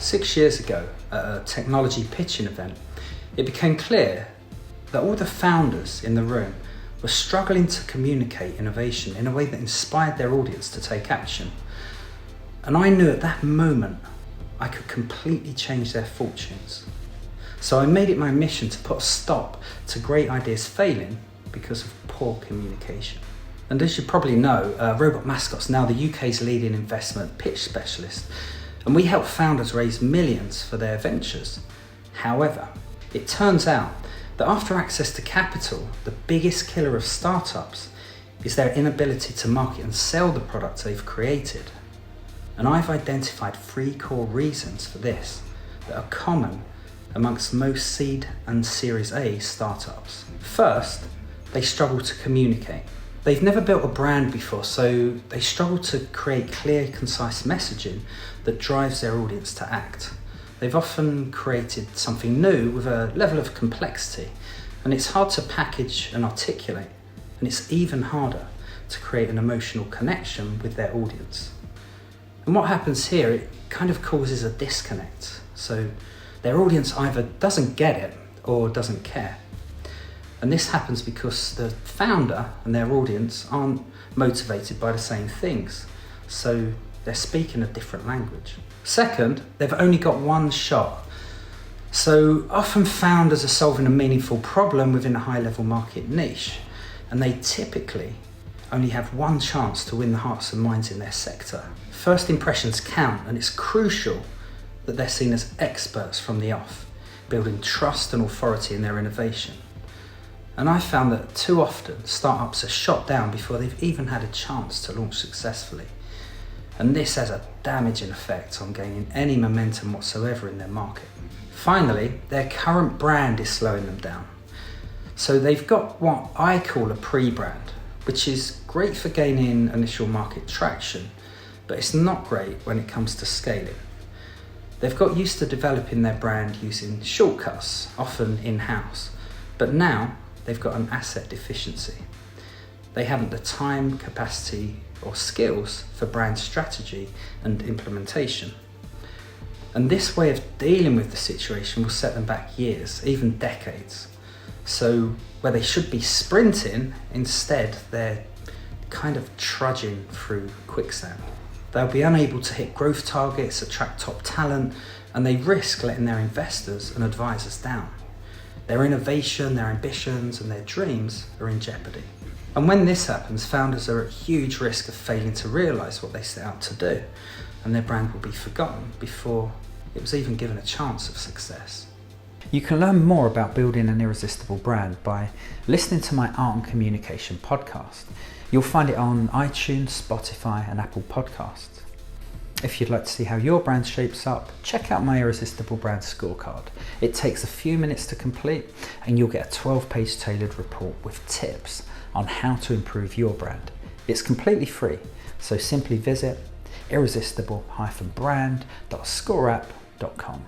6 years ago, at a technology pitching event, it became clear that all the founders in the room were struggling to communicate innovation in a way that inspired their audience to take action. And I knew at that moment I could completely change their fortunes. So I made it my mission to put a stop to great ideas failing because of poor communication. And as you probably know, Robot Mascot's now the UK's leading investment pitch specialist, and we help founders raise millions for their ventures. However, it turns out that after access to capital, the biggest killer of startups is their inability to market and sell the products they've created. And I've identified 3 core reasons for this that are common amongst most seed and Series A startups. First, they struggle to communicate. They've never built a brand before, so they struggle to create clear, concise messaging that drives their audience to act. They've often created something new with a level of complexity, and it's hard to package and articulate, and it's even harder to create an emotional connection with their audience. And what happens here, it kind of causes a disconnect. So their audience either doesn't get it or doesn't care. And this happens because the founder and their audience aren't motivated by the same things. So they're speaking a different language. Second, they've only got one shot. So often founders are solving a meaningful problem within a high-level market niche, and they typically only have one chance to win the hearts and minds in their sector. First impressions count, and it's crucial that they're seen as experts from the off, building trust and authority in their innovation. And I found that too often startups are shot down before they've even had a chance to launch successfully. And this has a damaging effect on gaining any momentum whatsoever in their market. Finally, their current brand is slowing them down. So they've got what I call a pre-brand, which is great for gaining initial market traction, but it's not great when it comes to scaling. They've got used to developing their brand using shortcuts, often in-house, but now they've got an asset deficiency. They haven't the time, capacity, or skills for brand strategy and implementation. And this way of dealing with the situation will set them back years, even decades. So where they should be sprinting, instead they're kind of trudging through quicksand. They'll be unable to hit growth targets, attract top talent, and they risk letting their investors and advisors down. Their innovation, their ambitions, and their dreams are in jeopardy. And when this happens, founders are at huge risk of failing to realise what they set out to do, and their brand will be forgotten before it was even given a chance of success. You can learn more about building an irresistible brand by listening to my Art and Communication podcast. You'll find it on iTunes, Spotify, and Apple Podcasts. If you'd like to see how your brand shapes up, check out my Irresistible Brand Scorecard. It takes a few minutes to complete, and you'll get a 12-page tailored report with tips on how to improve your brand. It's completely free, so simply visit irresistible-brand.scoreapp.com.